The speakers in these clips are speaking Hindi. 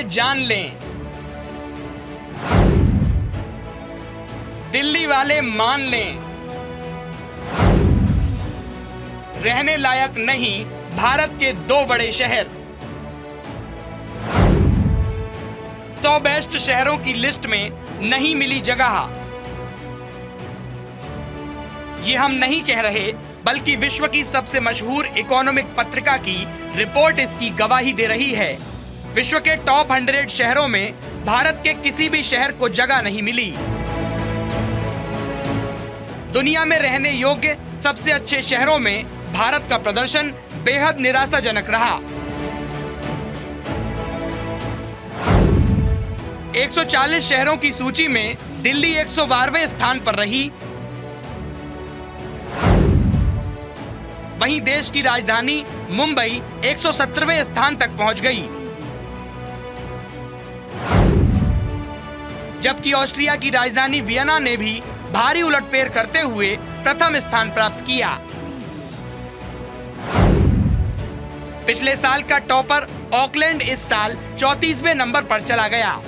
वाले जान लें, दिल्ली वाले मान लें, रहने लायक नहीं भारत के 2 बड़े शहर। 100 बेस्ट शहरों की लिस्ट में नहीं मिली जगह। ये हम नहीं कह रहे, बल्कि विश्व की सबसे मशहूर इकोनॉमिक पत्रिका की रिपोर्ट इसकी गवाही दे रही है। विश्व के टॉप 100 शहरों में भारत के किसी भी शहर को जगह नहीं मिली। दुनिया में रहने योग्य सबसे अच्छे शहरों में भारत का प्रदर्शन बेहद निराशाजनक रहा। 140 शहरों की सूची में दिल्ली 112वें स्थान पर रही। वहीं देश की राजधानी मुंबई 117वें स्थान तक पहुंच गई, जबकि ऑस्ट्रिया की राजधानी वियना ने भी भारी उलटफेर करते हुए प्रथम स्थान प्राप्त किया। पिछले साल का टॉपर ऑकलैंड इस साल 34वें नंबर पर चला गया।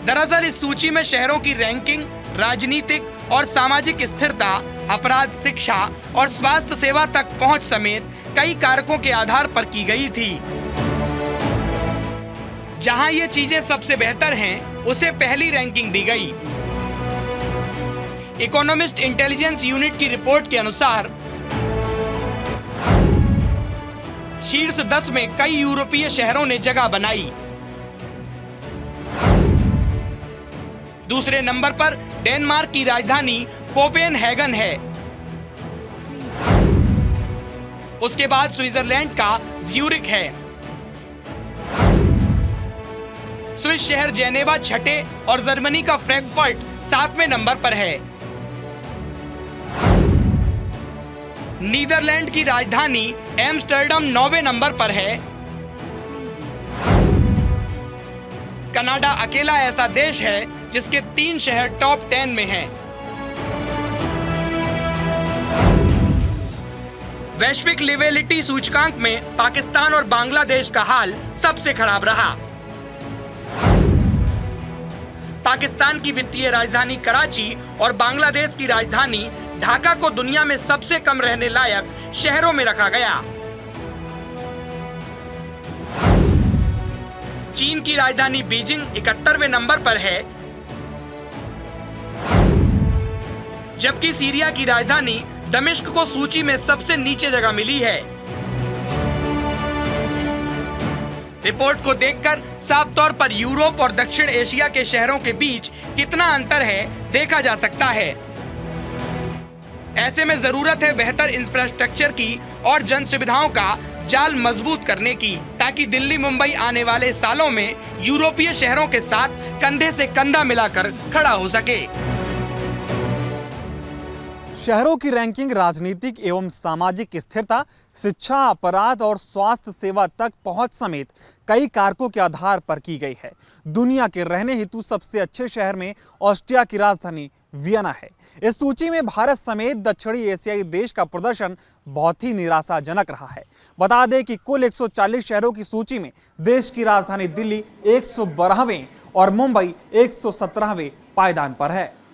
दरअसल इस सूची में शहरों की रैंकिंग राजनीतिक और सामाजिक स्थिरता, अपराध, शिक्षा और स्वास्थ्य सेवा तक पहुंच समेत कई कारकों के आधार पर की गई थी। जहां ये चीजें सबसे बेहतर हैं, उसे पहली रैंकिंग दी गई। इकोनॉमिस्ट इंटेलिजेंस यूनिट की रिपोर्ट के अनुसार शीर्ष 10 में कई यूरोपीय शहरों ने जगह बनाई। दूसरे नंबर पर डेनमार्क की राजधानी कोपेनहेगन है। उसके बाद स्विट्जरलैंड का ज्यूरिख है। स्विस शहर जेनेवा 6ठे और जर्मनी का फ्रैंकफर्ट 7वें नंबर पर है। नीदरलैंड की राजधानी एम्स्टर्डम 9वें नंबर पर है। कनाडा अकेला ऐसा देश है जिसके 3 शहर टॉप 10 में हैं। वैश्विक लिवेलिटी सूचकांक में पाकिस्तान और बांग्लादेश का हाल सबसे खराब रहा। पाकिस्तान की वित्तीय राजधानी कराची और बांग्लादेश की राजधानी ढाका को दुनिया में सबसे कम रहने लायक शहरों में रखा गया। चीन की राजधानी बीजिंग 71वें नंबर पर है, जबकि सीरिया की राजधानी दमिश्क को सूची में सबसे नीचे जगह मिली है। रिपोर्ट को देखकर साफ तौर पर यूरोप और दक्षिण एशिया के शहरों के बीच कितना अंतर है देखा जा सकता है। ऐसे में जरूरत है बेहतर इंफ्रास्ट्रक्चर की और जन सुविधाओं का जाल मजबूत करने की, ताकि दिल्ली मुंबई आने वाले सालों में यूरोपीय शहरों के साथ कंधे से कंधा मिलाकर खड़ा हो सके। शहरों की रैंकिंग राजनीतिक एवं सामाजिक स्थिरता, शिक्षा, अपराध और स्वास्थ्य सेवा तक पहुंच समेत कई कारकों के आधार पर की गई है। दुनिया के रहने हेतु सबसे अच्छे शहर में ऑस्ट्रिया की राजधानी वियना है। इस सूची में भारत समेत दक्षिणी एशियाई देश का प्रदर्शन बहुत ही निराशाजनक रहा है। बता दें कि कुल 140 शहरों की सूची में देश की राजधानी दिल्ली 112वें और मुंबई 117वें पायदान पर है।